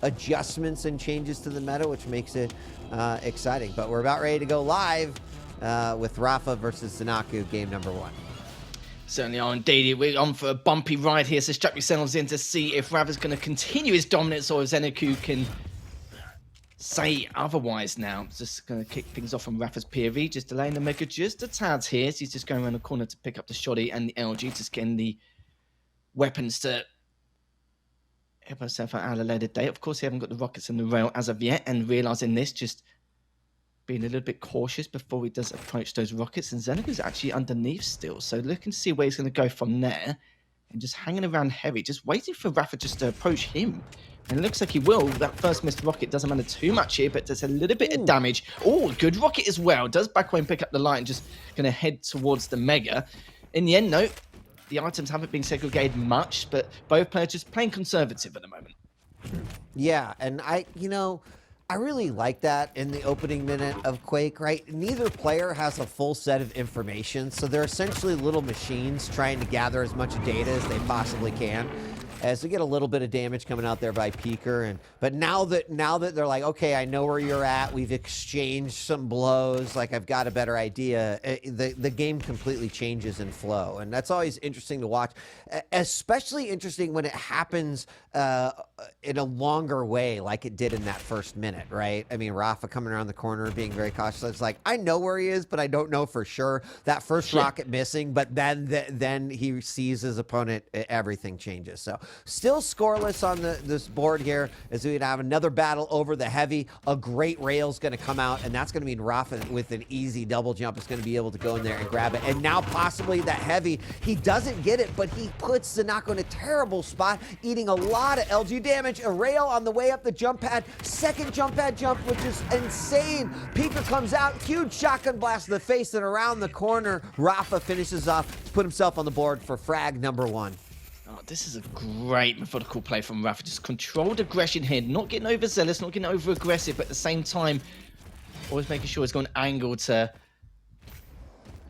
adjustments and changes to the meta, which makes it exciting. But we're about ready to go live with Rafa versus Zanaku, game number 1. Certainly are indeed. We're on for a bumpy ride here, so strap yourselves in to see if Rafa's going to continue his dominance or if ZenAku can say otherwise now. Just going to kick things off on Rafa's POV, just delaying the Mega just a tad here. So he's just going around the corner to pick up the shoddy and the LG, just getting the weapons to help himself out at a later date. Of course, he haven't got the rockets and the rail as of yet, and realizing this, just being a little bit cautious before he does approach those rockets. And Zanaku's actually underneath still, so looking to see where he's going to go from there, and just hanging around heavy, just waiting for Rafa just to approach him. And it looks like he will. That first missed rocket doesn't matter too much here, but does a little bit of damage. Oh, good rocket as well. Does back away and pick up the light and just going to head towards the Mega. In the end, no, the items haven't been segregated much, but both players just playing conservative at the moment. Yeah, and I really like that in the opening minute of Quake, right? Neither player has a full set of information, so they're essentially little machines trying to gather as much data as they possibly can. As we get a little bit of damage coming out there by Peeker, but now that they're like, okay, I know where you're at, we've exchanged some blows, like I've got a better idea, the game completely changes in flow, and that's always interesting to watch, especially interesting when it happens in a longer way, like it did in that first minute, right? I mean, Rafa coming around the corner, being very cautious. It's like, I know where he is, but I don't know for sure. That first rocket missing, but then he sees his opponent, everything changes. So still scoreless on this board here, as we have another battle over the heavy. A great rail's going to come out, and that's going to mean Rafa with an easy double jump is going to be able to go in there and grab it. And now possibly that heavy, he doesn't get it, but he puts Zanaku in a terrible spot, eating a lot of LG damage. A rail on the way up the jump pad. Second jump pad jump, which is insane. Peeker comes out, huge shotgun blast to the face, and around the corner, Rafa finishes off to put himself on the board for frag number 1. Oh, this is a great methodical play from Rafa. Just controlled aggression here, not getting overzealous, not getting over aggressive, but at the same time, always making sure he's got an angle to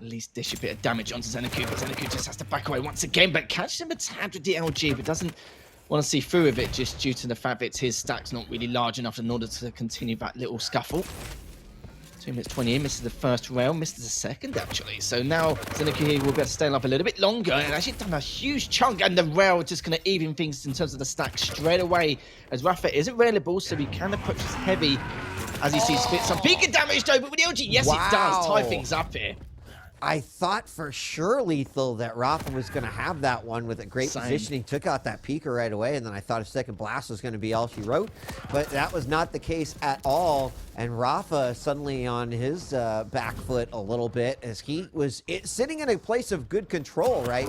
at least dish a bit of damage onto ZenAku. But ZenAku just has to back away once again, but catches him a tad with the LG, but doesn't want to see through with it just due to the fact that his stack's not really large enough in order to continue that little scuffle. 2 minutes 20 in, misses the first rail, misses the second actually. So now ZenAku here will be able to stay alive a little bit longer, and actually done a huge chunk, and the rail just going to even things in terms of the stack straight away, as Rafa isn't railable, so he can approach his heavy as he sees fit. Some Peeker damage though, but with the LG, yes it does tie things up here. I thought for sure, Lethal, that Rafa was going to have that one with a great positioning. Took out that Peeker right away, and then I thought a second blast was going to be all she wrote. But that was not the case at all. And Rafa suddenly on his back foot a little bit, as he was sitting in a place of good control, right?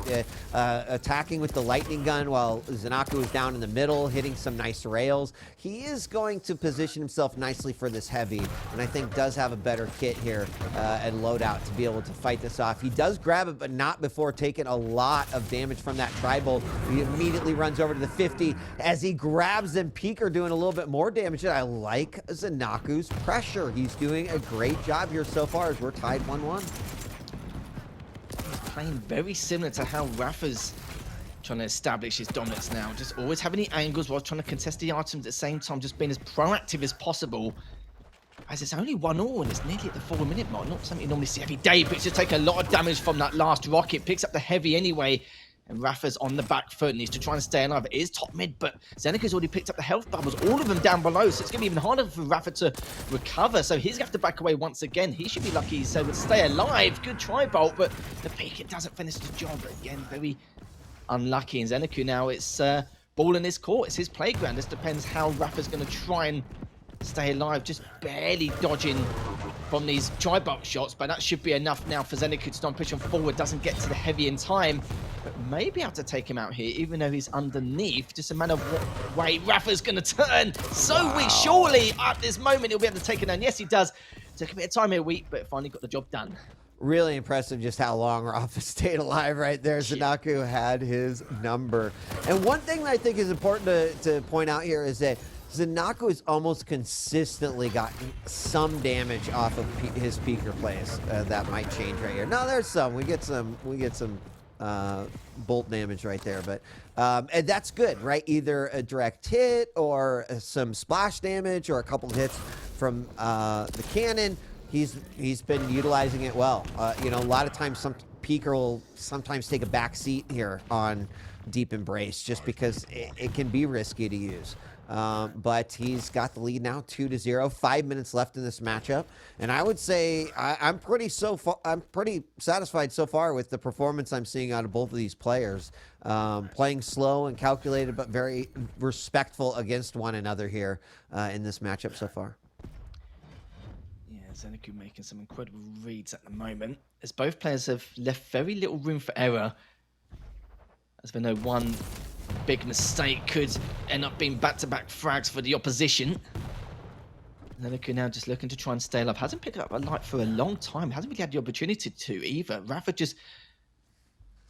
Attacking with the lightning gun while Zanaku was down in the middle, hitting some nice rails. He is going to position himself nicely for this heavy, and I think does have a better kit here and loadout to be able to fight this off. He does grab it, but not before taking a lot of damage from that tribal. He immediately runs over to the 50 as he grabs them. Peeker doing a little bit more damage. I like Zanaku's pressure. He's doing a great job here so far as we're tied 1-1. He's playing very similar to how Rafa's trying to establish his dominance now. Just always having the angles while trying to contest the items at the same time, just being as proactive as possible. As it's only 1-1 and it's nearly at the 4-minute mark. Not something you normally see every day, but it's just taking a lot of damage from that last rocket. Picks up the heavy anyway, and Rafa's on the back foot and needs to try and stay alive. It is top mid, but ZenAku's already picked up the health bubbles, all of them down below, so it's going to be even harder for Rafa to recover. So he's going to have to back away once again. He should be lucky he's able to stay alive. Good try, Bolt, but the Peeker doesn't finish the job. Again, very unlucky. And ZenAku now, it's ball in his court. It's his playground. This depends how Rafa's going to try and stay alive, just barely dodging from these tri-bolt shots, but that should be enough now for ZenAku to start pushing forward. Doesn't get to the heavy in time, but maybe have to take him out here, even though he's underneath. Just a matter of what way Rafa's going to turn. So weak, surely at this moment he'll be able to take it down. Yes, he does. Took a bit of time here, weak, but finally got the job done. Really impressive just how long Rafa stayed alive right there. Zanaku had his number. And one thing that I think is important to point out here is that Zanaku has almost consistently gotten some damage off of his Peeker plays. That might change right here. No, there's some. We get some bolt damage right there. But and that's good, right? Either a direct hit or some splash damage or a couple of hits from the cannon. He's been utilizing it well. You know, a lot of times some Peeker will sometimes take a back seat here on Deep Embrace just because it can be risky to use. But he's got the lead now, 2-0. 5 minutes left in this matchup, and I would say I'm pretty satisfied so far with the performance I'm seeing out of both of these players. Playing slow and calculated, but very respectful against one another here in this matchup so far. Yeah, Zanaku making some incredible reads at the moment, as both players have left very little room for error. As we know, one big mistake could end up being back-to-back frags for the opposition. Zanaku now just looking to try and stay alive. Hasn't picked up a light for a long time. Hasn't really had the opportunity to either. Rafa just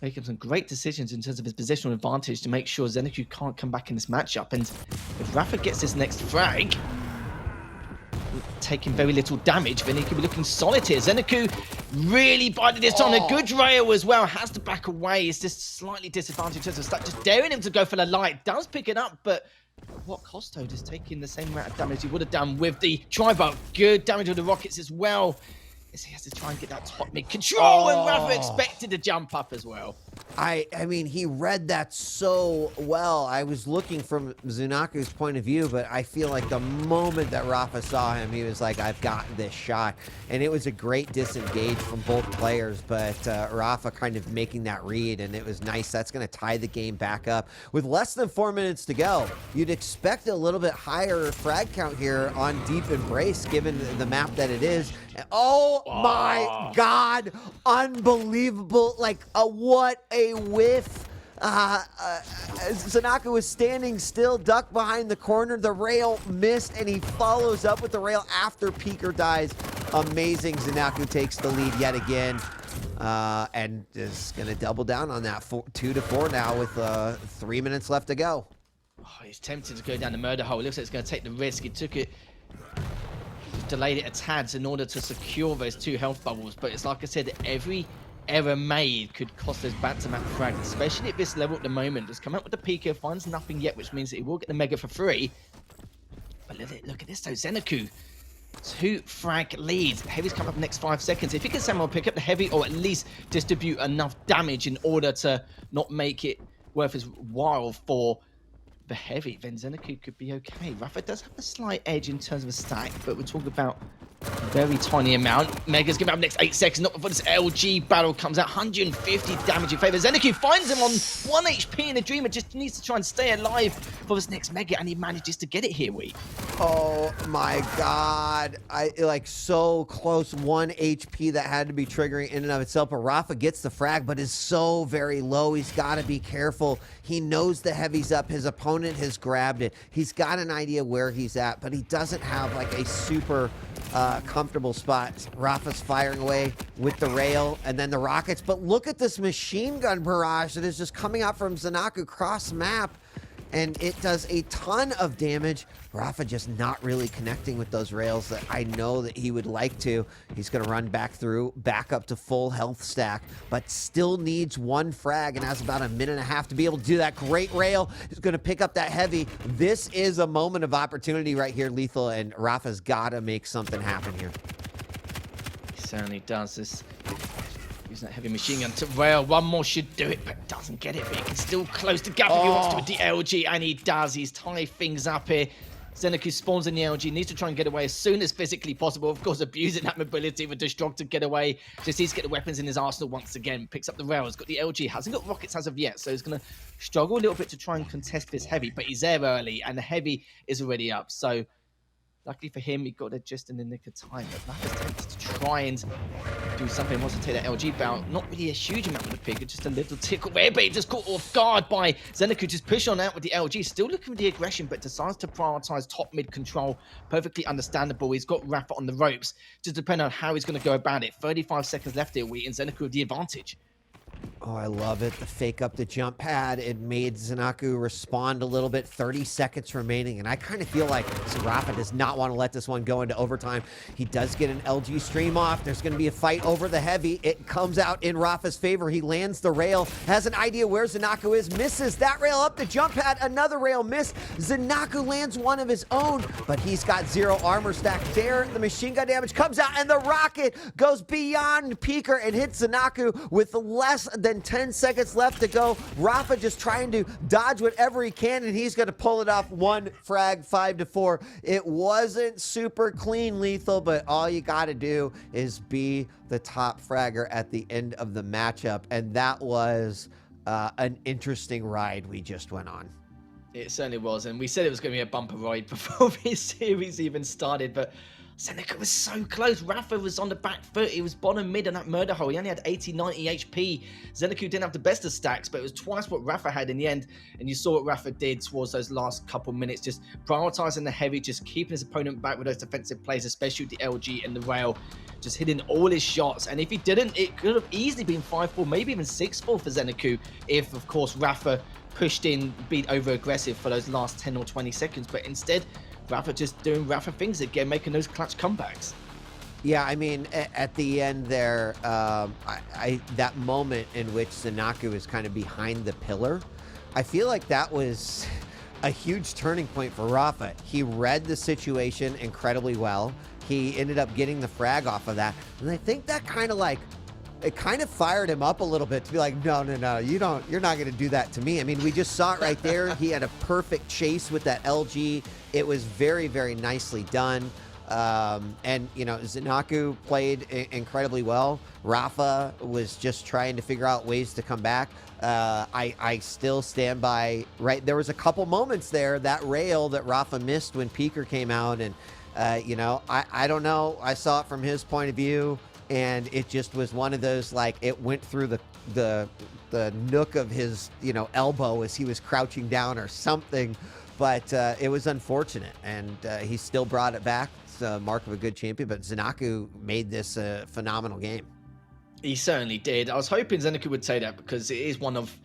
making some great decisions in terms of his positional advantage to make sure Zanaku can't come back in this matchup. And if Rafa gets his next frag, taking very little damage, then he could be looking solid here. Zanaku really biting this on a good rail as well. Has to back away. It's just slightly disadvantaged in terms of stuff. Just daring him to go for the light. Does pick it up, but at what cost though? Just taking the same amount of damage he would have done with the tri-bar. Good damage with the rockets as well. As he has to try and get that top mid control, and Rafa expected to jump up as well. I mean, he read that so well. I was looking from ZenAku's point of view, but I feel like the moment that Rafa saw him, he was like, I've got this shot. And it was a great disengage from both players, but Rafa kind of making that read, and it was nice. That's going to tie the game back up. With less than 4 minutes to go, you'd expect a little bit higher frag count here on Deep Embrace, given the map that it is. Oh my God, unbelievable. Like, what a whiff. Zanaku was standing still, ducked behind the corner. The rail missed, and he follows up with the rail after Peeker dies. Amazing. Zanaku takes the lead yet again, and is going to double down on that 2-4 now with 3 minutes left to go. Oh, he's tempted to go down the murder hole. It looks like he's going to take the risk. He took it, delayed it a tad in order to secure those 2 health bubbles. But it's like I said, every error made could cost those back-to-back frags, especially at this level at the moment. Just come out with the Peeker, finds nothing yet, which means that he will get the Mega for free. But look at this though, Zanaku. 2 frag leads. Heavy's come up in the next 5 seconds. If he can somehow pick up the Heavy or at least distribute enough damage in order to not make it worth his while for the Heavy, then Zanaku could be okay. Rafa does have a slight edge in terms of a stack, but we're talking about a very tiny amount. Mega's giving up the next 8 seconds, not before this LG battle comes out. 150 damage in favor. Zanaku finds him on 1 HP, and the Dreamer just needs to try and stay alive for this next Mega, and he manages to get it here, Oh my God. Like so close. 1 HP that had to be triggering in and of itself. But Rafa gets the frag, but is so very low. He's got to be careful. He knows the Heavy's up. His opponent has grabbed it. He's got an idea where he's at, but he doesn't have like a super comfortable spot. Rafa's firing away with the rail and then the rockets. But look at this machine gun barrage that is just coming out from Zanaku cross map. And it does a ton of damage. Rafa just not really connecting with those rails that I know that he would like to. He's going to run back up to full health stack, but still needs 1 frag and has about a minute and a half to be able to do that. Great rail. He's going to pick up that Heavy. This is a moment of opportunity right here, Lethal, and Rafa's got to make something happen here. He certainly does. This using that Heavy machine gun to rail. 1 more should do it, but doesn't get it. But he can still close the gap if he wants to with the LG, and he does. He's tying things up here. Zanaku spawns in the LG, needs to try and get away as soon as physically possible. Of course, abusing that mobility with Destruct to get away. Just needs to get the weapons in his arsenal once again. Picks up the rails, got the LG, hasn't got rockets as of yet, so he's going to struggle a little bit to try and contest this Heavy, but he's there early, and the Heavy is already up. So luckily for him, he got it just in the nick of time. But Rafa's tempted to try and do something. He wants to take that LG bout. Not really a huge amount of the pick, just a little tickle there, but he just caught off guard by Zanaku. Just push on out with the LG. Still looking for the aggression, but decides to prioritize top mid control. Perfectly understandable. He's got Rafa on the ropes. Just depending on how he's going to go about it. 35 seconds left here, and Zanaku with the advantage. Oh, I love it. The fake up the jump pad. It made Zanaku respond a little bit. 30 seconds remaining. And I kind of feel like Rafa does not want to let this one go into overtime. He does get an LG stream off. There's going to be a fight over the heavy. It comes out in Rafa's favor. He lands the rail. Has an idea where Zanaku is. Misses that rail up the jump pad. Another rail missed. Zanaku lands one of his own. But he's got 0 armor stack there. The machine gun damage comes out. And the rocket goes beyond Peeker and hits Zanaku with less than 10 seconds left to go. Rafa just trying to dodge whatever he can, and he's going to pull it off. 1 frag, 5-4. It wasn't super clean, Lethal, but all you got to do is be the top fragger at the end of the matchup, and that was an interesting ride we just went on. It certainly was, and we said it was going to be a bumper ride before this series even started, but Zanaku was so close. Rafa was on the back foot. He was bottom mid in that murder hole. He only had 80, 90 HP. Zanaku didn't have the best of stacks, but it was twice what Rafa had in the end. And you saw what Rafa did towards those last couple minutes, just prioritizing the heavy, just keeping his opponent back with those defensive plays, especially with the LG and the rail, just hitting all his shots. And if he didn't, it could have easily been 5-4, maybe even 6-4 for Zanaku if, of course, Rafa pushed in, beat over aggressive for those last 10 or 20 seconds. But instead, Rafa just doing Rafa things again, making those clutch comebacks. Yeah, I mean, at the end there, that moment in which Zanaku is kind of behind the pillar, I feel like that was a huge turning point for Rafa. He read the situation incredibly well. He ended up getting the frag off of that. And I think that kind of like, it kind of fired him up a little bit to be like, no, you're not going to do that to me. I mean, we just saw it right there. He had a perfect chase with that LG. It was very, very nicely done. And, you know, Zanaku played incredibly well. Rafa was just trying to figure out ways to come back. I still stand by, right? There was a couple moments there, that rail that Rafa missed when Peeker came out. And, you know, I don't know. I saw it from his point of view. And it just was one of those, like, it went through the nook of his, you know, elbow as he was crouching down or something. But it was unfortunate, and he still brought it back. It's a mark of a good champion, but Zanaku made this a phenomenal game. He certainly did. I was hoping Zanaku would say that because it is one of,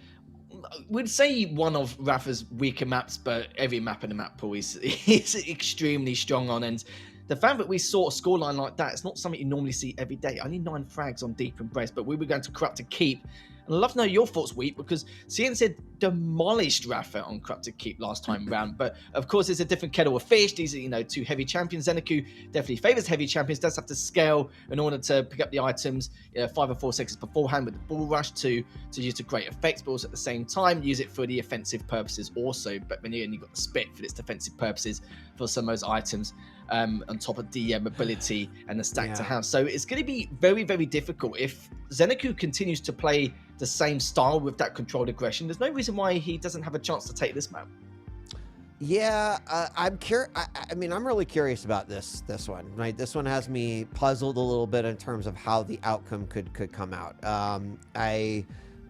we'd say one of Rafa's weaker maps, but every map in the map pool he's extremely strong on. And the fact that we saw a scoreline like that, it's not something you normally see every day. Only 9 frags on Deep and Breast, but we were going to Corrupted Keep. And I'd love to know your thoughts, Wheat, because CNZ demolished Rafa on Corrupted Keep last time round. But of course, it's a different kettle of fish. These are, you know, 2 heavy champions. Zanaku definitely favors heavy champions, does have to scale in order to pick up the items 5 or 4 seconds beforehand with the bull rush to use to great effects, but also at the same time use it for the offensive purposes also. But then you only got the spit for its defensive purposes for some of those items. On top of the mobility and the stack to have. So it's going to be very, very difficult. If Zanaku continues to play the same style with that controlled aggression, there's no reason why he doesn't have a chance to take this map. Yeah, I'm curious. I mean, I'm really curious about this one, right? This one has me puzzled a little bit in terms of how the outcome could come out.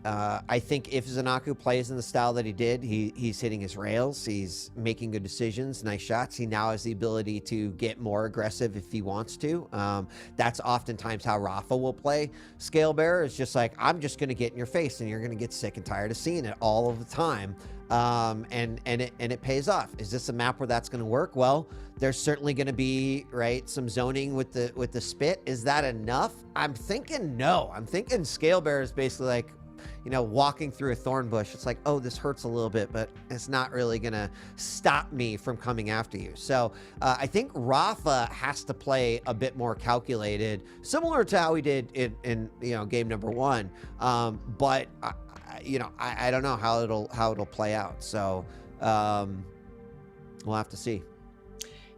I think if Zanaku plays in the style that he did, he's hitting his rails, he's making good decisions, nice shots. He now has the ability to get more aggressive if he wants to. That's oftentimes how Rafa will play Scale Bearer. It's just like, I'm just going to get in your face and you're going to get sick and tired of seeing it all of the time. And it pays off. Is this a map where that's going to work? Well, there's certainly going to be, right, some zoning with the spit. Is that enough? I'm thinking no. I'm thinking Scale Bearer is basically like, you know, walking through a thorn bush. It's like, oh, this hurts a little bit, but it's not really going to stop me from coming after you. So I think Rafa has to play a bit more calculated, similar to how he did in you know, game number 1. But you know, I don't know how it'll play out. So we'll have to see.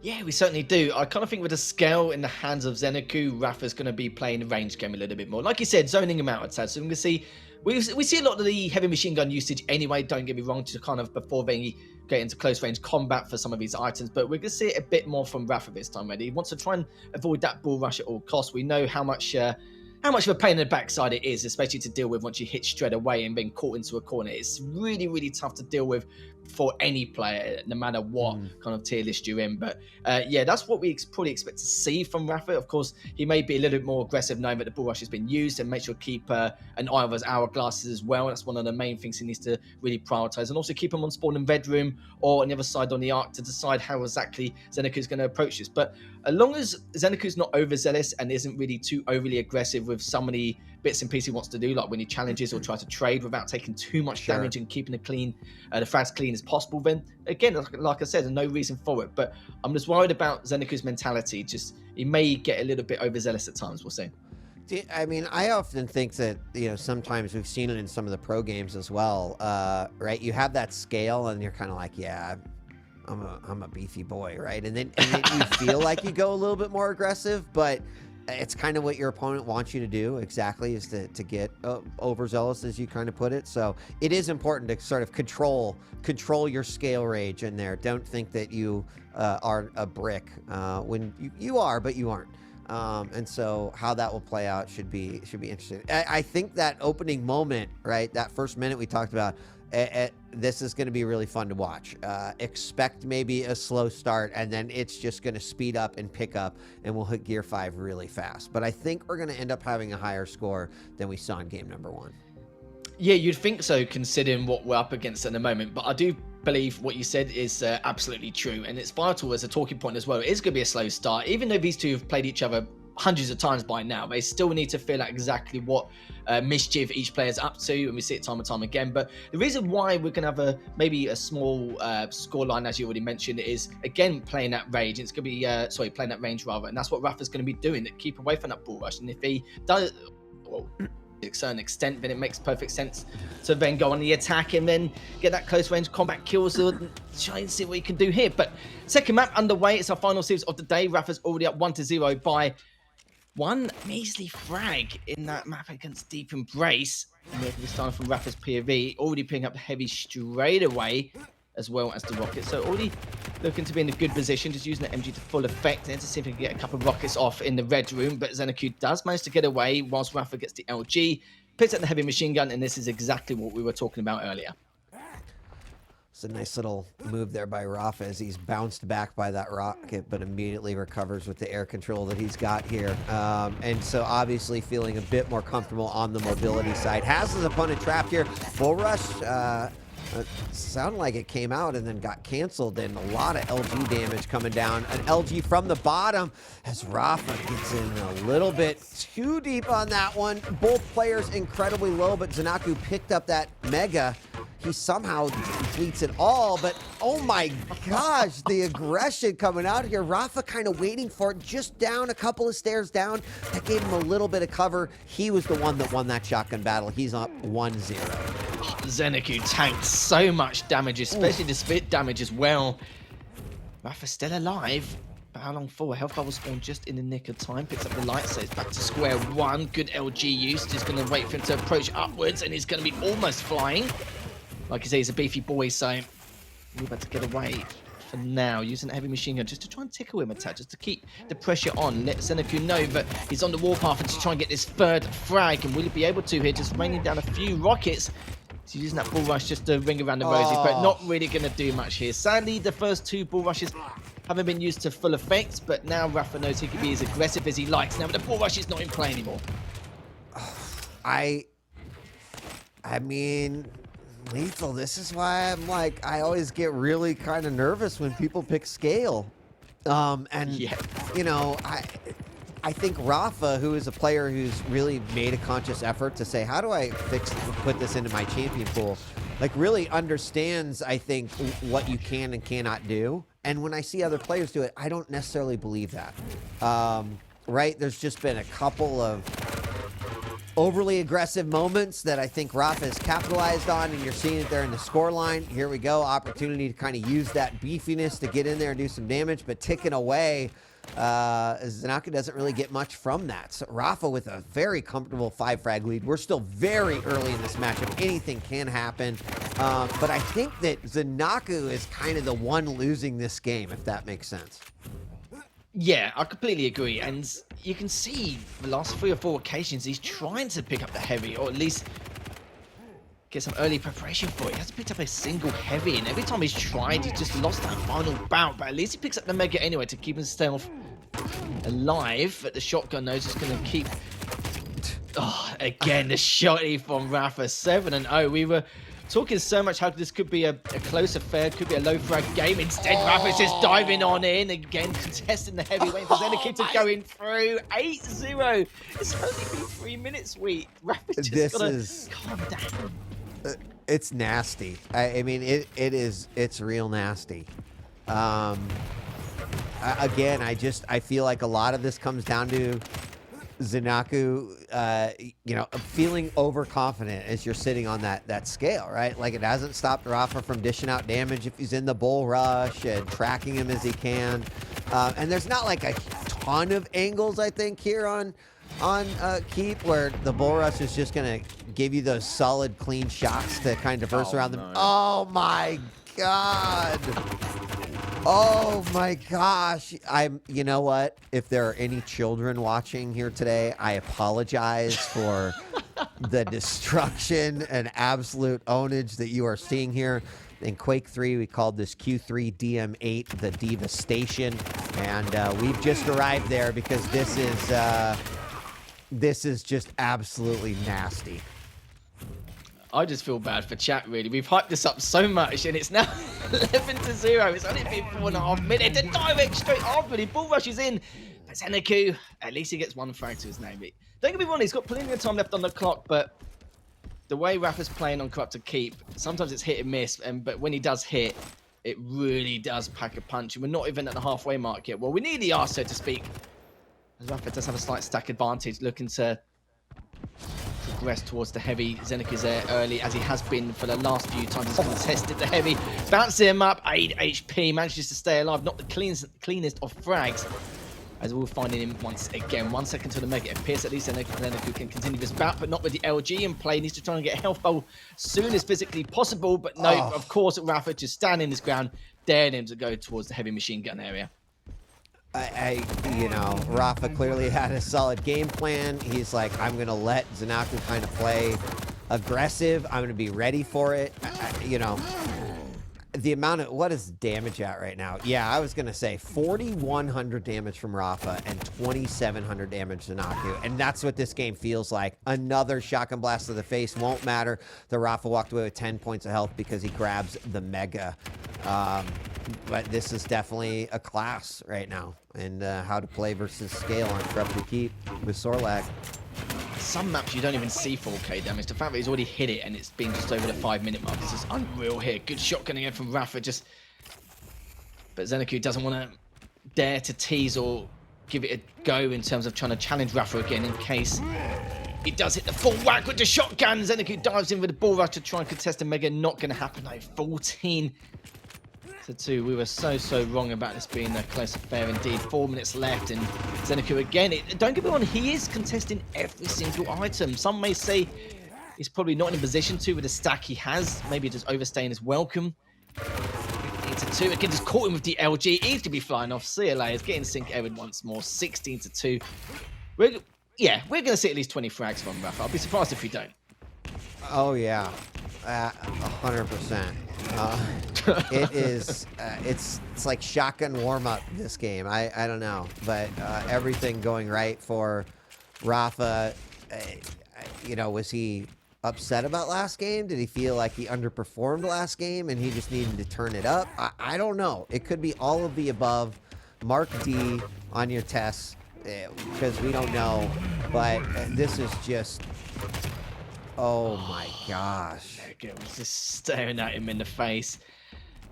Yeah, we certainly do. I kind of think with the scale in the hands of Zanaku, Rafa's going to be playing the range game a little bit more. Like you said, zoning him out, I'd say. So we're going to see, we see a lot of the heavy machine gun usage anyway, don't get me wrong, to kind of before they get into close range combat for some of these items. But we're going to see it a bit more from Rafa this time, really. He wants to try and avoid that bull rush at all costs. We know how much of a pain in the backside it is, especially to deal with once you hit straight away and being caught into a corner. It's really, really tough to deal with for any player, no matter what kind of tier list you're in. But yeah, that's what we probably expect to see from Rafa. Of course, he may be a little bit more aggressive knowing that the bull rush has been used, and make sure to keep an eye on those hourglasses as well. That's one of the main things he needs to really prioritize, and also keep him on spawn in red room or on the other side on the arc to decide how exactly ZenAku is going to approach this. But as long as ZenAku's not overzealous and isn't really too overly aggressive with so many bits and pieces he wants to do, like when he challenges or tries to trade without taking too much damage and keeping the frags clean as possible, then again, like I said, there's no reason for it. But I'm just worried about ZenAku's mentality. Just he may get a little bit overzealous at times. We'll see. I mean, I often think that, you know, sometimes we've seen it in some of the pro games as well, right? You have that scale and you're kind of like, yeah, I'm a beefy boy, right? And then you feel like you go a little bit more aggressive, but it's kind of what your opponent wants you to do, exactly, is to get overzealous, as you kind of put it. So it is important to sort of control your scale rage in there. Don't think that you are a brick when you are, but you aren't. And so how that will play out should be interesting. I think that opening moment, right, that first minute we talked about, this is going to be really fun to watch. Expect maybe a slow start, and then it's just going to speed up and pick up, and we'll hit Gear 5 really fast. But I think we're going to end up having a higher score than we saw in game number 1. Yeah, you'd think so, considering what we're up against at the moment. But I do believe what you said is absolutely true, and it's vital as a talking point as well. It is going to be a slow start, even though these two have played each other hundreds of times by now. They still need to feel out exactly what mischief each player's up to, and we see it time and time again. But the reason why we're going to have maybe a small scoreline, as you already mentioned, is again playing that range. It's going to be playing that range rather, and that's what Rafa's going to be doing, to keep away from that bull rush. And if he does, well, to a certain extent, then it makes perfect sense to then go on the attack and then get that close range combat kills and try and see what he can do here. But second map underway. It's our final series of the day. Rafa's already up 1-0 by one measly frag in that map against Deep Embrace. And we're starting from Rafa's POV, already picking up the heavy straight away, as well as the rockets. So already looking to be in a good position, just using the MG to full effect, and to see if he can get a couple of rockets off in the red room. But ZenAku does manage to get away whilst Rafa gets the LG, picks up the heavy machine gun, and this is exactly what we were talking about earlier. It's a nice little move there by Rafa as he's bounced back by that rocket, but immediately recovers with the air control that he's got here. And so obviously feeling a bit more comfortable on the mobility side. Has his opponent trapped here. Full rush. Sounded like it came out and then got canceled, and a lot of LG damage coming down. An LG from the bottom as Rafa gets in a little bit too deep on that one. Both players incredibly low, but Zanaku picked up that mega. He somehow depletes it all, but oh my gosh, the aggression coming out here. Rafa kind of waiting for it, just down a couple of stairs down. That gave him a little bit of cover. He was the one that won that shotgun battle. He's up 1-0. ZenAku tanked so much damage, especially the spit damage as well. Rafa's still alive. But how long for? Health bubble spawned just in the nick of time. Picks up the light, so it's back to square one. Good LG use. Just going to wait for him to approach upwards, and he's going to be almost flying. Like you say, he's a beefy boy, so we're about to get away for now, using a heavy machine gun just to try and tickle him attack, just to keep the pressure on. Let ZenAku know that he's on the warpath and to try and get this third frag. And will he be able to here? Just raining down a few rockets. He's using that bull rush just to ring around the roses, but not really going to do much here. Sadly, the first two bull rushes haven't been used to full effect, but now Rafa knows he can be as aggressive as he likes now, but the bull rush is not in play anymore. I mean, Lethal, this is why I'm like, I always get really kind of nervous when people pick scale. You know, I think Rafa, who is a player who's really made a conscious effort to say, how do I put this into my champion pool? Like, really understands, I think, what you can and cannot do. And when I see other players do it, I don't necessarily believe that. Right? There's just been a couple of overly aggressive moments that I think Rafa has capitalized on, and you're seeing it there in the scoreline. Here we go. Opportunity to kind of use that beefiness to get in there and do some damage, but ticking away. Zanaku doesn't really get much from that. So Rafa with a very comfortable 5-frag lead. We're still very early in this matchup. Anything can happen. But I think that Zanaku is kind of the one losing this game, if that makes sense. Yeah, I completely agree. And you can see the last 3 or 4 occasions he's trying to pick up the heavy, or at least get some early preparation for it. He hasn't picked up a single heavy, and every time he's tried, he's just lost that final bout. But at least he picks up the Mega anyway to keep himself alive. But the shotgun knows it's going to keep... Oh, again, the shotty from Rafa, 7-0. We were talking so much how this could be a close affair, could be a low frag game. Instead, Rafa's just diving on in, again, contesting the heavy, waiting for ZenAku to go in through. 8-0. It's only been 3 minutes, Rafa's just got to calm down. It's nasty. I mean, it's real nasty. Again, I feel like a lot of this comes down to ZenAku, you know, feeling overconfident as you're sitting on that scale, right? Like, it hasn't stopped Rafa from dishing out damage if he's in the bull rush and tracking him as he can. And there's not like a ton of angles, I think, here on Keep, where the bull rush is just gonna give you those solid, clean shots to kind of verse around them. No. Oh my god! Oh my gosh! You know what? If there are any children watching here today, I apologize for the destruction and absolute ownage that you are seeing here. In Quake 3, we called this Q3 DM8 the Devastation, and we've just arrived there because this is just absolutely nasty. I just feel bad for chat, really. We've hyped this up so much, and it's now 11-0. It's only been 4.5 minutes. A direct straight after the bull rushes in. But ZenAku, at least he gets one frag to his name. Don't get me wrong, he's got plenty of time left on the clock, but the way Rafa's playing on Corrupted Keep, sometimes it's hit and miss, but when he does hit, it really does pack a punch. And we're not even at the halfway mark yet. Well, we nearly are, so to speak. As Rafa does have a slight stack advantage, looking to progress towards the heavy. ZenAku's there early, as he has been for the last few times he's contested the heavy. Bouncing him up, 8 HP, manages to stay alive. Not the cleanest of frags, as we're finding him once again. 1 second to the Mega. It appears at least ZenAku can continue this bout, but not with the LG in play. Needs to try and get a health bowl soon as physically possible, but no, of course, Rafa just standing his ground, daring him to go towards the heavy machine gun area. You know, Rafa clearly had a solid game plan. He's like, I'm going to let ZenAku kind of play aggressive. I'm going to be ready for it. You know, the amount of, what is damage at right now? Yeah, I was going to say 4,100 damage from Rafa and 2,700 damage to ZenAku. And that's what this game feels like. Another shotgun blast to the face won't matter. The Rafa walked away with 10 points of health because he grabs the Mega. But this is definitely a class right now, and how to play versus scale on Corrupted Keep with Sorlag. Some maps you don't even see 4K damage. The fact that he's already hit it and it's been just over the 5-minute mark is just unreal here. Good shotgun again from Rafa. But ZenAku doesn't want to dare to tease or give it a go in terms of trying to challenge Rafa again in case he does hit the full whack with the shotgun. ZenAku dives in with the bull rush to try and contest the Mega. Not going to happen though. 14-2. We were so wrong about this being a close affair indeed. 4 minutes left, and ZenAku again. Don't get me wrong, he is contesting every single item. Some may say he's probably not in a position to with the stack he has. Maybe just overstaying his welcome. 15-2. Again, just caught him with the LG. Easy to be flying off. CLA is getting sync error once more. 16-2. We're going to see at least 20 frags from Rafa. I'll be surprised if we don't. Oh yeah, 100%. It is. It's like shotgun warm up this game. I don't know, but everything going right for Rafa. You know, was he upset about last game? Did he feel like he underperformed last game and he just needed to turn it up? I don't know. It could be all of the above. Mark D on your tests because we don't know. But this is just. Oh my gosh. Mega was just staring at him in the face.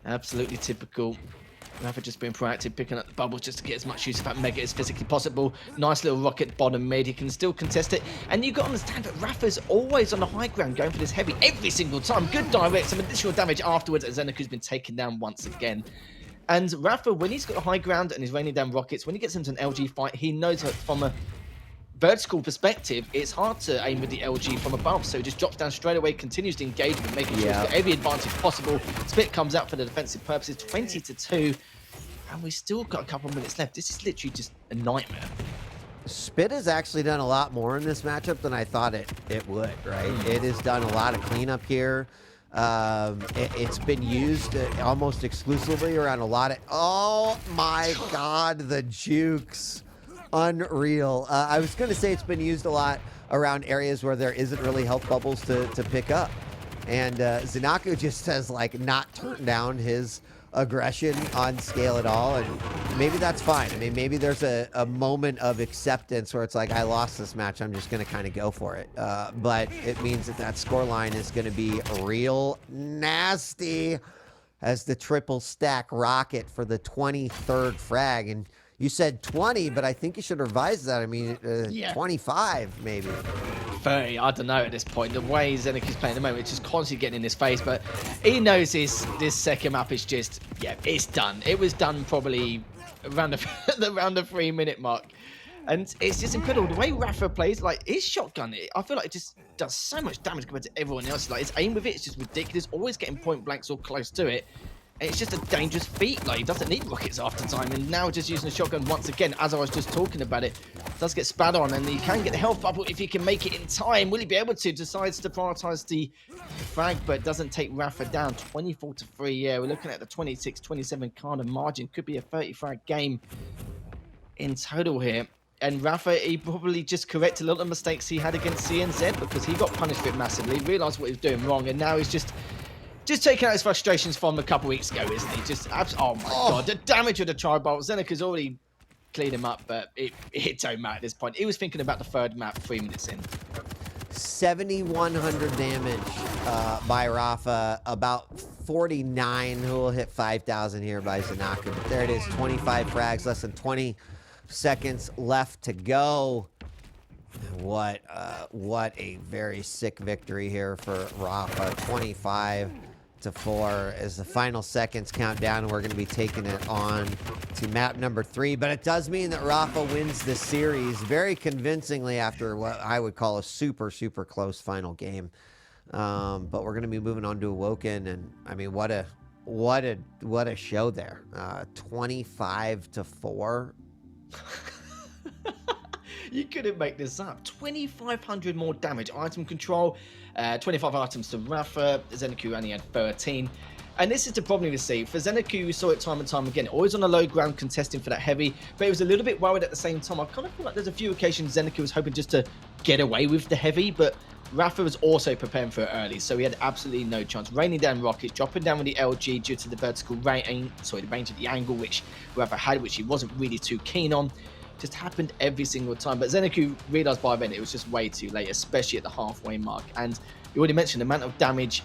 Absolutely typical. Rafa just being proactive, picking up the bubbles just to get as much use of that Mega as physically possible. Nice little rocket bottom mid. He can still contest it. And you've got to understand that Rafa's always on the high ground going for this heavy every single time. Good direct, some additional damage afterwards, as ZenAku's been taken down once again. And Rafa, when he's got the high ground and he's raining down rockets, when he gets into an LG fight, he knows that from a vertical perspective, it's hard to aim with the LG from above, so he just drops down straight away, continues the engagement, making sure he's got every advantage possible. Split comes out for the defensive purposes, 20-2, and we've still got a couple of minutes left. This is literally just a nightmare. Spit has actually done a lot more in this matchup than I thought it would, right? It has done a lot of cleanup here. It's been used almost exclusively around a lot of... Oh, my God, the jukes. Unreal. I was going to say it's been used a lot around areas where there isn't really health bubbles to pick up. And ZenAku just has, like, not turned down his aggression on scale at all, and maybe that's fine. I mean, maybe there's a moment of acceptance where it's like, I lost this match, I'm just gonna kind of go for it, but it means that scoreline is gonna be real nasty as the triple stack rocket for the 23rd frag. And you said 20, but I think you should revise that. I mean, 25 maybe. 30, I don't know at this point. The way Zanaku's playing at the moment, it's just constantly getting in his face, but he knows this second map is just, it's done. It was done probably around the 3-minute mark. And it's just incredible. The way Rafa plays, like, his shotgun, I feel like it just does so much damage compared to everyone else. Like, his aim with it is just ridiculous, always getting point blanks or close to it. And it's just a dangerous feat. Like, he doesn't need rockets after time. And now just using the shotgun once again, as I was just talking about it, does get spat on. And he can get the health bubble if he can make it in time. Will he be able to? Decides to prioritize the frag, but doesn't take Rafa down. 24-3. Yeah, we're looking at the 26-27 kind of margin. Could be a 30 frag game in total here. And Rafa, he probably just corrected a lot of mistakes he had against CNZ because he got punished for it massively. Realized what he was doing wrong. And now he's just taking out his frustrations from a couple weeks ago, isn't he? Oh my God, the damage of the tri-bolt. Zanaku's already cleaned him up, but it don't matter at this point. He was thinking about the third map 3 minutes in. 7,100 damage by Rafa, about 49 who will hit 5,000 here by Zanaku. But there it is, 25 frags, less than 20 seconds left to go. What a very sick victory here for Rafa. 25-4 as the final seconds count down, and we're going to be taking it on to map number 3. But it does mean that Rafa wins this series very convincingly after what I would call a super, super close final game. But we're going to be moving on to Awoken, and I mean, what a show there. 25-4. You couldn't make this up. 2,500 more damage. Item control, 25 items to Rafa. ZenAku only had 13. And this is the problem we see. For ZenAku, we saw it time and time again. Always on the low ground contesting for that heavy. But he was a little bit worried at the same time. I kind of feel like there's a few occasions ZenAku was hoping just to get away with the heavy. But Rafa was also preparing for it early. So he had absolutely no chance. Raining down rockets, dropping down with the LG due to the vertical range. Sorry, the range of the angle, which Rafa had, which he wasn't really too keen on. Just happened every single time. But ZenAku realized by then it was just way too late, especially at the halfway mark. And you already mentioned the amount of damage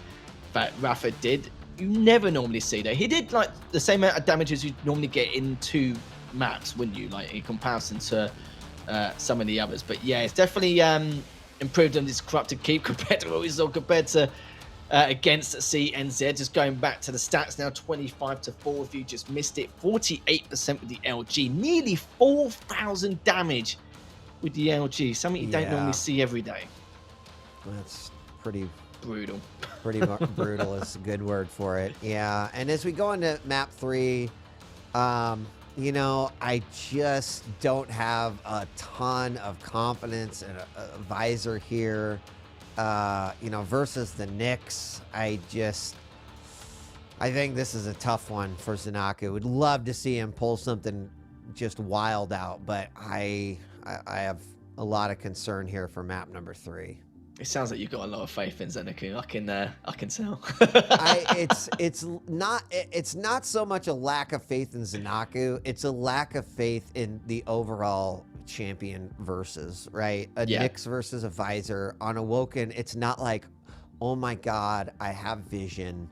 that Rafa did. You never normally see that. He did like the same amount of damage as you normally get in 2 maps, wouldn't you? Like in comparison to some of the others. But yeah, it's definitely improved on this corrupted keep compared to what we saw compared to against CNZ. Just going back to the stats now, 25-4 if you just missed it. 48% with the LG. Nearly 4,000 damage with the LG. Something you don't normally see every day. That's pretty brutal. Pretty brutal is a good word for it. Yeah, and as we go into map 3, you know, I just don't have a ton of confidence in a visor here. You know, versus the Knicks, I think this is a tough one for ZenAku. Would love to see him pull something just wild out, but I have a lot of concern here for map number 3. It sounds like you've got a lot of faith in ZenAku. I can tell. It's not so much a lack of faith in ZenAku. It's a lack of faith in the overall champion versus, right? A Nyx versus a visor on Awoken. It's not like, oh my God, I have vision.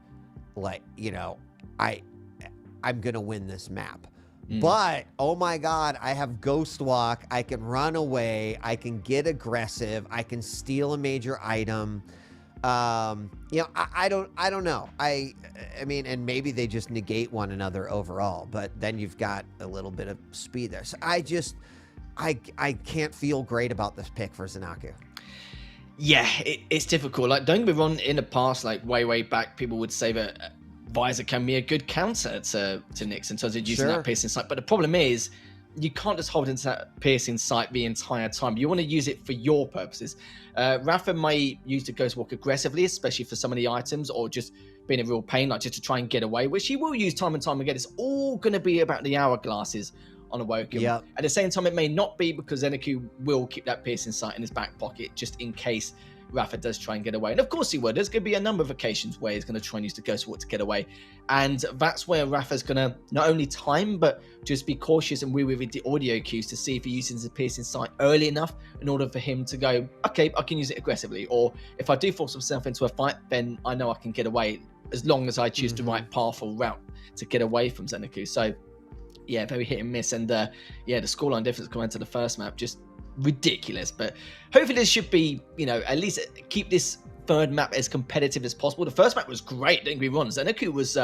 Like, you know, I'm gonna win this map. But, oh my God, I have Ghost Walk. I can run away. I can get aggressive. I can steal a major item. You know, I don't know. I mean, and maybe they just negate one another overall, but then you've got a little bit of speed there. So I can't feel great about this pick for ZenAku. Yeah, it's difficult. Like, don't get me wrong, in the past, like way back, people would say that visor can be a good counter to Nyx in terms of using that piercing sight. But the problem is, you can't just hold into that piercing sight the entire time. You want to use it for your purposes. Rafa may use the Ghost Walk aggressively, especially for some of the items, or just being a real pain, like just to try and get away, which he will use time and time again. It's all going to be about the hourglasses on Awoken. Yep. At the same time, it may not be, because ZenAku will keep that piercing sight in his back pocket just in case Rafa does try and get away. And of course he would. There's going to be a number of occasions where he's going to try and use the Ghost Walk to get away. And that's where Rafa's going to not only time, but just be cautious and wary with the audio cues to see if he uses the piercing sight early enough in order for him to go, okay, I can use it aggressively. Or if I do force myself into a fight, then I know I can get away as long as I choose the right path or route to get away from ZenAku. So yeah, very hit and miss. And yeah, the scoreline difference compared to the first map, just ridiculous. But hopefully this should be, you know, at least keep this third map as competitive as possible. The first map was great, don't get me wrong. ZenAku was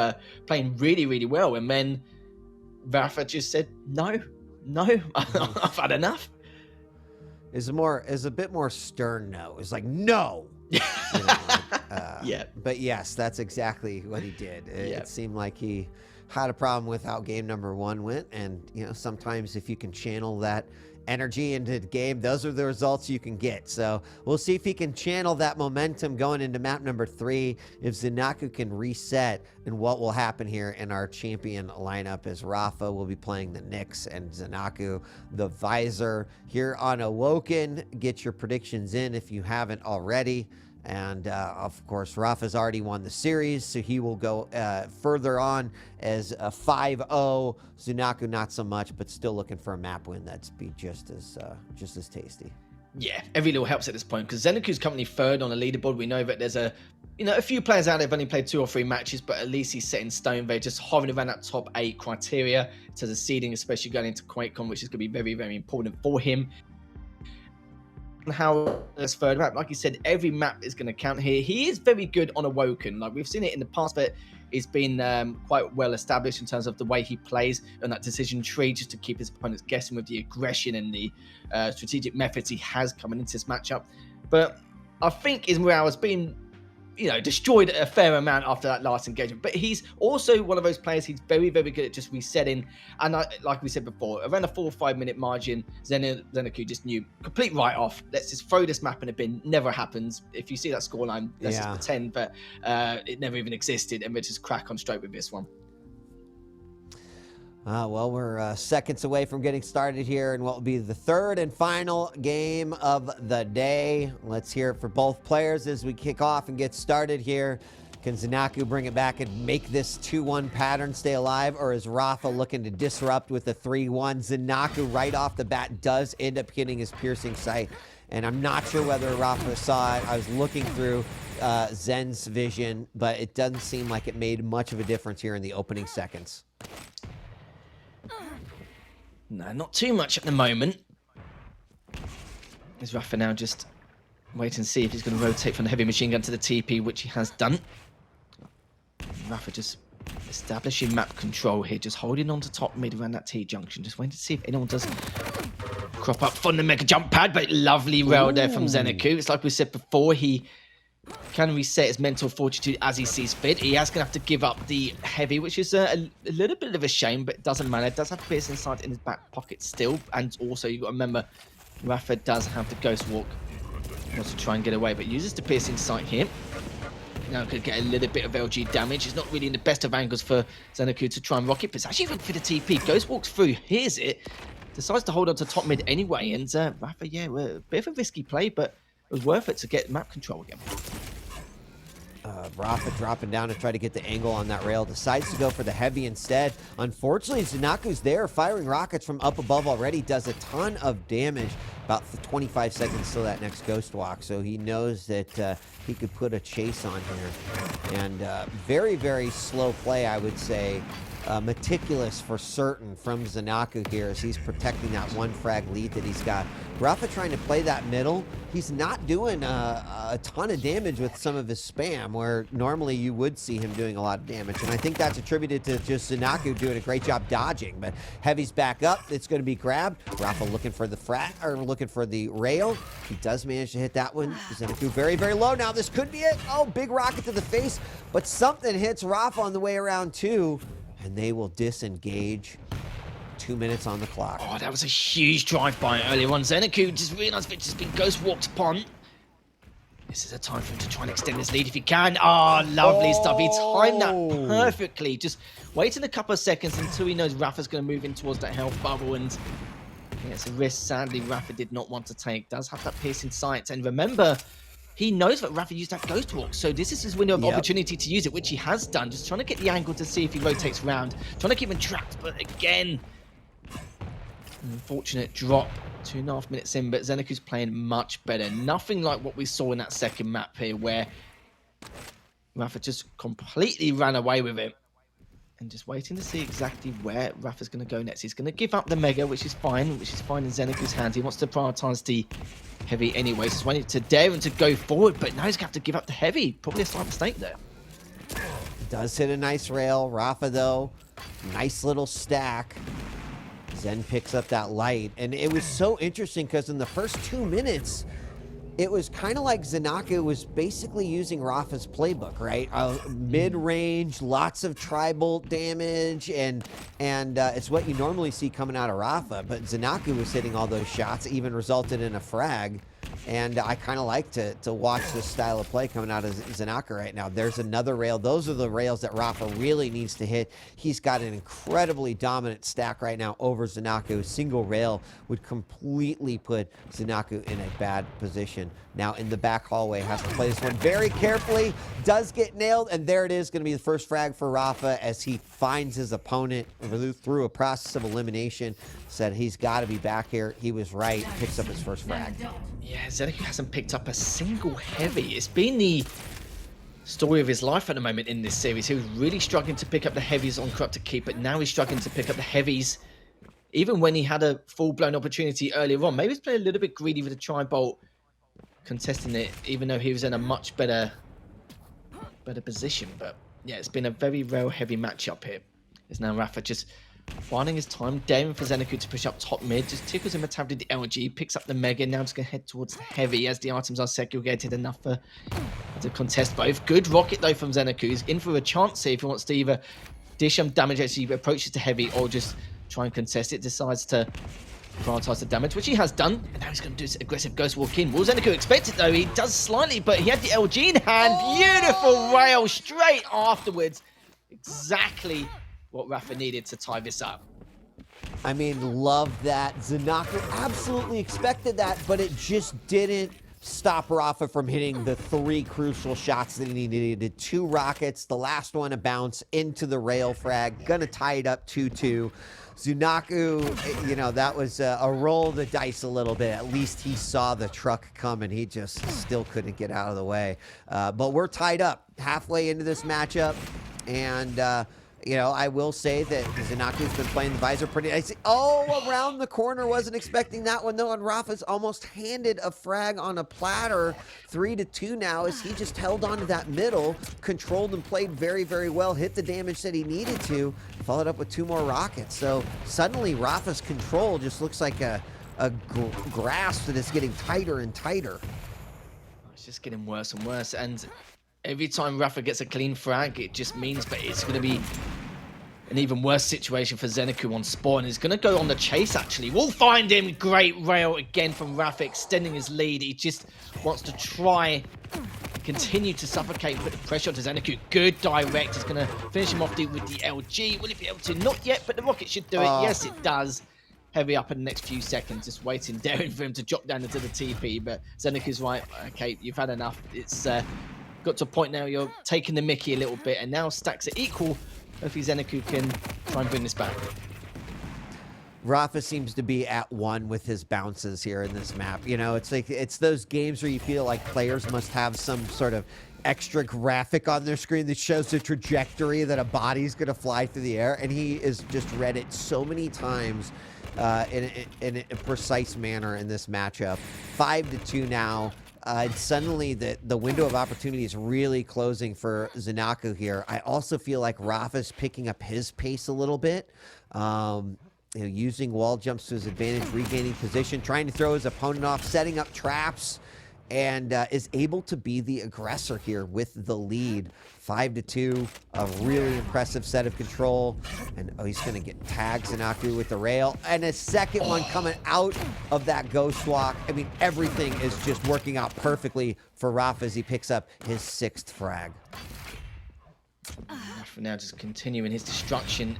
playing really, really well. And then Rafa just said, no, I've had enough. Is a bit more stern no. It's like, no. You know, yeah. But yes, that's exactly what he did. It seemed like he had a problem with how game number 1 went. And, you know, sometimes if you can channel that energy into the game, those are the results you can get. So we'll see if he can channel that momentum going into map number 3, if Zanaku can reset, and what will happen here in our champion lineup, as Rafa will be playing the Nyx and Zanaku the Visor here on Awoken. Get your predictions in if you haven't already. And, of course, Rafa's already won the series, so he will go further on as a 5-0. Zanaku, not so much, but still looking for a map win that's be just as tasty. Yeah, every little helps at this point, because ZenAku's currently third on the leaderboard. We know that there's a few players out there have only played 2 or 3 matches, but at least he's set in stone. They're just hovering around that top 8 criteria to the seeding, especially going into QuakeCon, which is going to be very, very important for him. How this third map, like you said, every map is going to count here. He is very good on Awoken. Like we've seen it in the past, but he's been quite well established in terms of the way he plays on that decision tree, just to keep his opponents guessing with the aggression and the strategic methods he has coming into this matchup. But I think his morale has been, you know, destroyed a fair amount after that last engagement. But he's also one of those players, he's very, very good at just resetting. And like we said before, around a 4 or 5 minute margin, ZenAku just knew, complete write-off. Let's just throw this map in a bin. Never happens. If you see that scoreline, let's just pretend that it never even existed, and we'll just crack on straight with this one. Well, we're seconds away from getting started here in what will be the third and final game of the day. Let's hear it for both players as we kick off and get started here. Can Zanaku bring it back and make this 2-1 pattern stay alive, or is Rafa looking to disrupt with a 3-1? Zanaku right off the bat does end up hitting his piercing sight, and I'm not sure whether Rafa saw it. I was looking through Zen's vision, but it doesn't seem like it made much of a difference here in the opening seconds. No, not too much at the moment. Is Rafa now just wait and see if he's going to rotate from the heavy machine gun to the TP, which he has done. Rafa just establishing map control here, just holding on to top mid around that T-junction, just waiting to see if anyone does crop up from the mega jump pad. But lovely rail there from ZenAku. It's like we said before, he can reset his mental fortitude as he sees fit. He is going to have to give up the heavy, which is a little bit of a shame, but it doesn't matter. It does have piercing sight in his back pocket still. And also, you've got to remember, Rafa does have the Ghost Walk. He wants to try and get away, but uses the piercing sight here. Now could get a little bit of LG damage. It's not really in the best of angles for ZenAku to try and rock it, but it's actually good for the TP. Ghost walks through, hears it, decides to hold on to top mid anyway, and Rafa, yeah, a bit of a risky play, but it was worth it to get map control again. Rafa dropping down to try to get the angle on that rail. Decides to go for the heavy instead. Unfortunately, Zanaku's there, firing rockets from up above already. Does a ton of damage. About 25 seconds till that next ghost walk. So he knows that he could put a chase on here. And very, very slow play, I would say. Meticulous for certain from Zanaku here as he's protecting that one frag lead that he's got. Rafa trying to play that middle. He's not doing a ton of damage with some of his spam, where normally you would see him doing a lot of damage. And I think that's attributed to just Zanaku doing a great job dodging. But Heavy's back up. It's going to be grabbed. Rafa looking for the looking for the rail. He does manage to hit that one. Zanaku very, very low. Now this could be it. Oh, big rocket to the face. But something hits Rafa on the way around too. And they will disengage. 2 minutes on the clock. Oh, that was a huge drive-by earlier on. ZenAku just realised Victor's been ghost walked upon. This is a time for him to try and extend his lead if he can. Oh, lovely stuff. He timed that perfectly. Just waiting a couple of seconds until he knows Rafa's going to move in towards that health bubble. And yeah, it's a risk, sadly, Rafa did not want to take. Does have that piercing sight. And remember, he knows that Rafa used that ghost walk. So this is his window of opportunity to use it, which he has done. Just trying to get the angle to see if he rotates around. Trying to keep him trapped. But again, unfortunate drop. 2.5 minutes in, but ZenAku's playing much better. Nothing like what we saw in that second map here, where Rafa just completely ran away with it. And just waiting to see exactly where Rafa's going to go next. He's going to give up the Mega, which is fine in ZenAku's hands. He wants to prioritize the Heavy anyway. So he's waiting to dare him to go forward, but now he's going to have to give up the Heavy. Probably a slight mistake there. Does hit a nice rail. Rafa, though, nice little stack. Zen picks up that light, and it was so interesting because in the first 2 minutes, it was kind of like Zanaku was basically using Rafa's playbook, right? Mid-range, lots of tri-bolt damage, and it's what you normally see coming out of Rafa, but Zanaku was hitting all those shots, even resulted in a frag. And I kind of like to watch this style of play coming out of ZenAku right now. There's another rail. Those are the rails that Rafa really needs to hit. He's got an incredibly dominant stack right now over ZenAku. A single rail would completely put ZenAku in a bad position. Now in the back hallway, has to play this one very carefully. Does get nailed, and there it is. Going to be the first frag for Rafa as he finds his opponent through a process of elimination. Said he's got to be back here. He was right. Picks up his first frag. Yeah, ZenAku hasn't picked up a single Heavy. It's been the story of his life at the moment in this series. He was really struggling to pick up the Heavies on Corrupted Keep, but now he's struggling to pick up the Heavies. Even when he had a full-blown opportunity earlier on, maybe he's playing a little bit greedy with the tri-bolt, contesting it, even though he was in a much better position. But yeah, it's been a very rare Heavy matchup here. It's now Rafa just finding his time, daring for ZenAku to push up top mid, just tickles him a tab with the LG, picks up the Mega, now just going to head towards the Heavy as the items are segregated enough to contest both. Good rocket though from ZenAku. He's in for a chance here if he wants to either dish some damage as he approaches the Heavy or just try and contest it. Decides to prioritize the damage, which he has done, and now he's going to do this aggressive ghost walk in. Will ZenAku expect it though? He does slightly, but he had the LG in hand. Beautiful rail straight afterwards. Exactly what Rafa needed to tie this up. I mean, love that. ZenAku absolutely expected that, but it just didn't stop Rafa from hitting the 3 crucial shots that he needed. He did 2 rockets, the last one a bounce into the rail frag, gonna tie it up 2-2. ZenAku, you know, that was a roll of the dice a little bit. At least he saw the truck coming. He just still couldn't get out of the way. But we're tied up halfway into this matchup, and you know, I will say that ZenAku's been playing the visor pretty nice. Oh, around the corner. Wasn't expecting that one, though. And Rafa's almost handed a frag on a platter. 3-2 now as he just held on to that middle, controlled and played very, very well, hit the damage that he needed to, followed up with 2 more rockets. So suddenly Rafa's control just looks like a grasp that is getting tighter and tighter. It's just getting worse and worse. And every time Rafa gets a clean frag, it just means that it's going to be an even worse situation for ZenAku on spawn. He's going to go on the chase, actually. We'll find him. Great rail again from Rafa, extending his lead. He just wants to try and continue to suffocate, put the pressure onto ZenAku. Good direct. He's going to finish him off with the LG. Will he be able to? Not yet, but the rocket should do it. Yes, it does. Heavy up in the next few seconds, just waiting, daring for him to drop down into the TP. But ZenAku's right. Okay, you've had enough. It's got to a point now you're taking the mickey a little bit, and now stacks are equal. Hopefully ZenAku can try and bring this back. Rafa seems to be at one with his bounces here in this map. You know, it's like, it's those games where you feel like players must have some sort of extra graphic on their screen that shows the trajectory that a body's going to fly through the air, and he has just read it so many times in a precise manner in this matchup. 5-2 now. Suddenly the window of opportunity is really closing for ZenAku here. I also feel like Rafa's picking up his pace a little bit. You know, using wall jumps to his advantage, regaining position, trying to throw his opponent off, setting up traps. and is able to be the aggressor here with the lead. 5-2, a really impressive set of control. And he's going to get tagged, ZenAku, with the rail. And a second one coming out of that ghost walk. I mean, everything is just working out perfectly for Rafa as he picks up his 6th frag. For now, just continuing his destruction.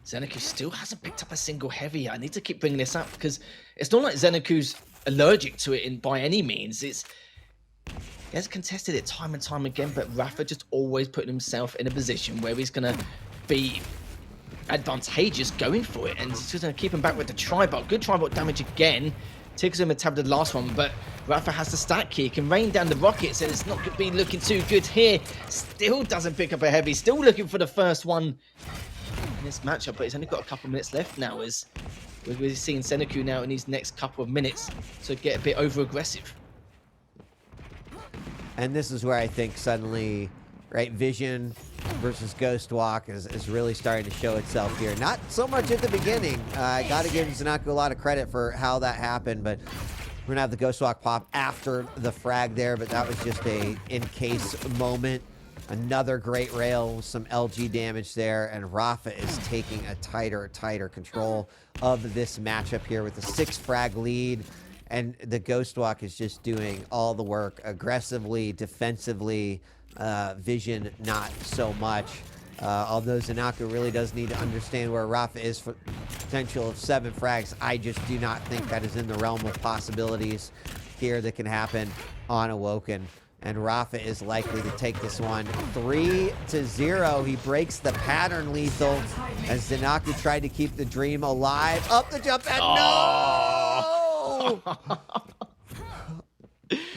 ZenAku still hasn't picked up a single heavy. I need to keep bringing this up because it's not like ZenAku's allergic to it by any means. He has contested it time and time again, but Rafa just always putting himself in a position where he's going to be advantageous going for it, and he's just going to keep him back with the tri-bot. Good tri-bot damage again. Tickles him a tab to the last one, but Rafa has the stack key. He can rain down the rockets, and it's not going to be looking too good here. Still doesn't pick up a heavy. Still looking for the first one in this matchup, but he's only got a couple minutes left now. As we're seeing ZenAku now in these next couple of minutes to get a bit over-aggressive. And this is where I think suddenly, right, Vision versus Ghost Walk is really starting to show itself here. Not so much at the beginning. I got to give ZenAku a lot of credit for how that happened, but we're going to have the Ghost Walk pop after the frag there, but that was just a in-case moment. Another great rail with some LG damage there, and Rafa is taking a tighter control of this matchup here with a 6 frag lead. And the Ghost Walk is just doing all the work aggressively, defensively. Vision, not so much. Although ZenAku really does need to understand where Rafa is for potential of 7 frags. I just do not think that is in the realm of possibilities here that can happen on Awoken. And Rafa is likely to take this one 3-0. He breaks the pattern lethal as ZenAku tried to keep the dream alive. Up the jump and no!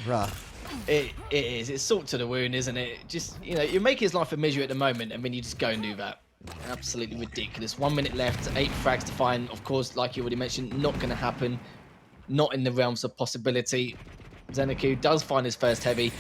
Rough. It is. It's salt to the wound, isn't it? Just, you know, you make his life a misery at the moment, and then you just go and do that. Absolutely ridiculous. 1 minute left, 8 frags to find. Of course, like you already mentioned, not going to happen. Not in the realms of possibility. ZenAku does find his first heavy.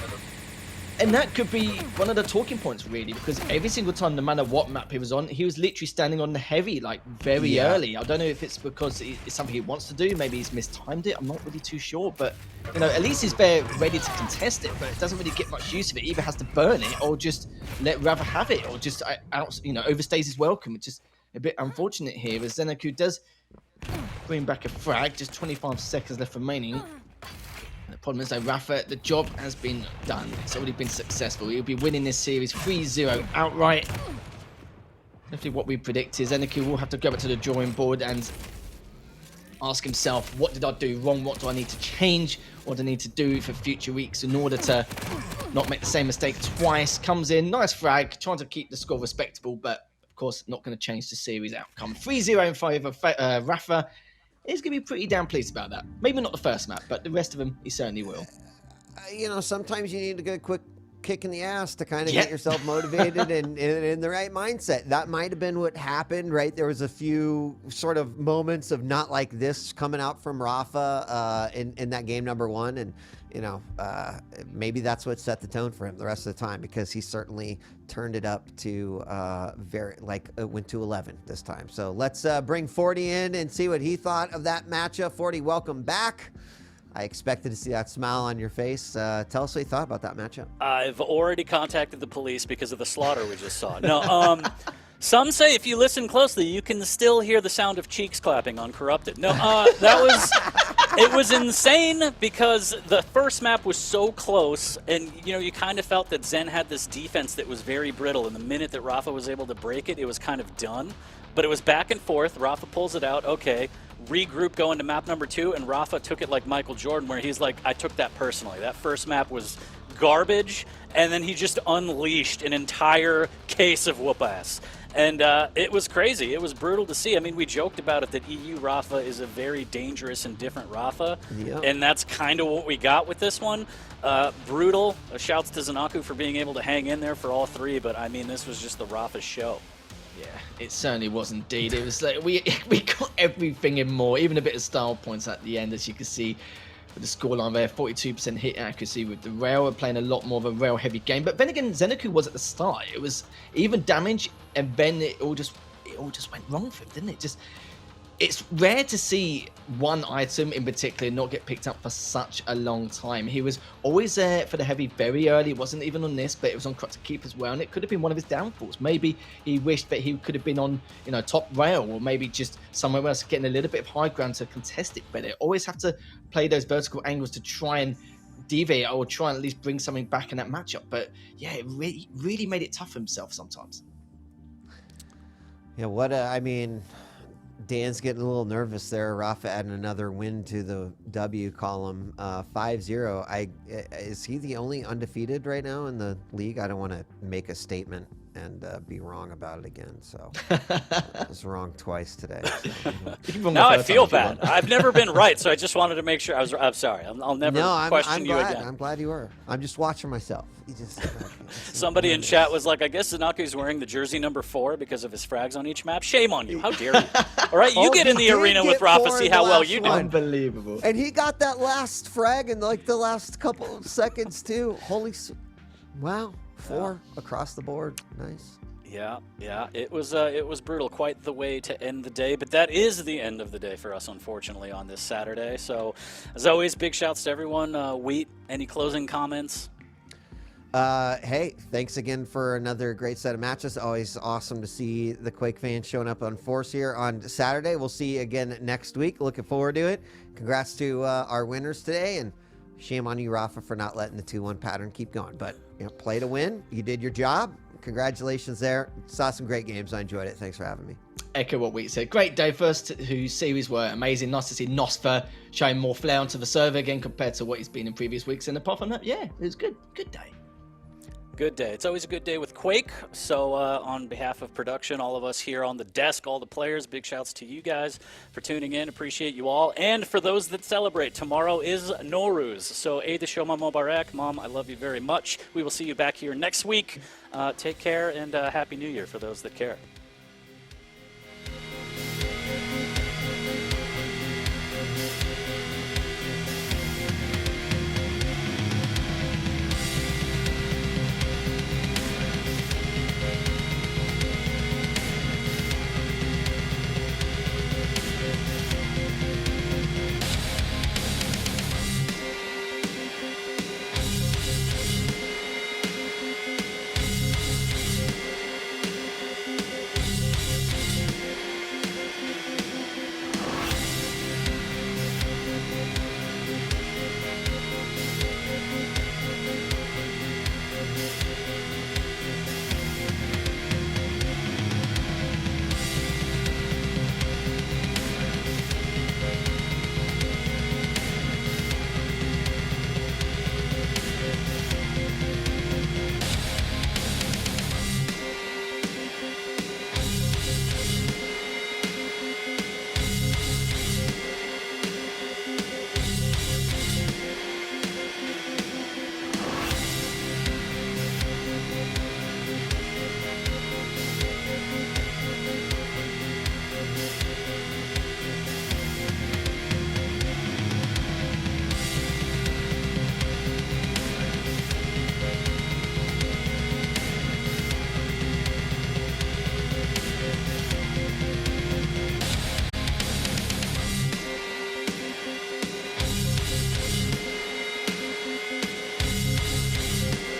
And that could be one of the talking points, really, because every single time, no matter what map he was on, he was literally standing on the heavy, like, very early. I don't know if it's because it's something he wants to do. Maybe he's mistimed it. I'm not really too sure. But, you know, at least he's there ready to contest it, but it doesn't really get much use of it. He either has to burn it or just let Rafa have it or just, overstays his welcome. It's just a bit unfortunate here as ZenAku does bring back a frag. Just 25 seconds left remaining. The problem is, though, Rafa, the job has been done. It's already been successful. He'll be winning this series 3-0 outright. Definitely what we predict is ZenAku will have to go back to the drawing board and ask himself, what did I do wrong? What do I need to change? What do I need to do for future weeks in order to not make the same mistake twice? Comes in, nice frag, trying to keep the score respectable, but of course, not going to change the series outcome. 3-0 in favor of Rafa. He's going to be pretty damn pleased about that. Maybe not the first map, but the rest of them, he certainly will. You know, sometimes you need a good quick kick in the ass to kind of get yourself motivated and in the right mindset. That might have been what happened, right? There was a few sort of moments of not like this coming out from Rafa in that game number 1. And, you know, maybe that's what set the tone for him the rest of the time, because he certainly turned it up to went to 11 this time. So let's bring 40 in and see what he thought of that matchup. 40, welcome back. I expected to see that smile on your face. Tell us what you thought about that matchup. I've already contacted the police because of the slaughter we just saw. No, some say if you listen closely, you can still hear the sound of cheeks clapping on Corrupted. No, it was insane because the first map was so close, and you know, you kind of felt that Zen had this defense that was very brittle, and the minute that Rafa was able to break it, it was kind of done. But it was back and forth. Rafa pulls it out. Okay, regroup going to map number 2, and Rafa took it like Michael Jordan, where he's like, I took that personally. That first map was garbage, and then he just unleashed an entire case of whoop-ass. And it was crazy. It was brutal to see. I mean, we joked about it that EU Rafa is a very dangerous and different Rafa, and that's kind of what we got with this one. Brutal. Shouts to ZenAku for being able to hang in there for all 3, but I mean, this was just the Rafa show. Yeah, it certainly was indeed. It was like we got everything and more, even a bit of style points at the end, as you can see with the scoreline there. 42% hit accuracy with the rail. We're playing a lot more of a rail heavy game. But then again, ZenAku was at the start. It was even damage, and then it all just went wrong for him, didn't it? It's rare to see one item in particular not get picked up for such a long time. He was always there for the heavy very early. It wasn't even on this, but it was on Crux to keep as well, and it could have been one of his downfalls. Maybe he wished that he could have been on, you know, top rail, or maybe just somewhere else, getting a little bit of high ground to contest it better. Always have to play those vertical angles to try and deviate, or try and at least bring something back in that matchup. But yeah, it really made it tough for himself sometimes. Yeah, I mean, Dan's getting a little nervous there. Rafa adding another win to the W column, 5-0. Is he the only undefeated right now in the league? I don't want to make a statement and be wrong about it again. So I was wrong twice today. So. Now I feel bad. I've never been right, so I just wanted to make sure. I'm sorry. I'll never question you again. I'm glad you were. I'm just watching myself. Somebody in chat was like, I guess Zanaku's wearing the jersey number 4 because of his frags on each map. Shame on you. How dare you? All right, you get in the arena with Rafa, see how well you do. Unbelievable. And he got that last frag in like the last couple of seconds too. Wow. 4 across the board. Nice. Yeah. It was brutal. Quite the way to end the day, but that is the end of the day for us, unfortunately, on this Saturday. So, as always, big shouts to everyone. Wheat, any closing comments? Hey, thanks again for another great set of matches. Always awesome to see the Quake fans showing up on force here on Saturday. We'll see you again next week. Looking forward to it. Congrats to our winners today, and shame on you, Rafa, for not letting the 2-1 pattern keep going. But, you know, play to win. You did your job. Congratulations there. Saw some great games. I enjoyed it. Thanks for having me. Echo what we said. Great day first, whose series were amazing. Nice to see Nosfer showing more flair onto the server again compared to what he's been in previous weeks. And apart from that, yeah, it was good. Good day. Good day. It's always a good day with Quake. So on behalf of production, all of us here on the desk, all the players, big shouts to you guys for tuning in. Appreciate you all. And for those that celebrate, tomorrow is Nowruz. So Eid Shoma Mubarak. Mom, I love you very much. We will see you back here next week. Take care, and Happy New Year for those that care.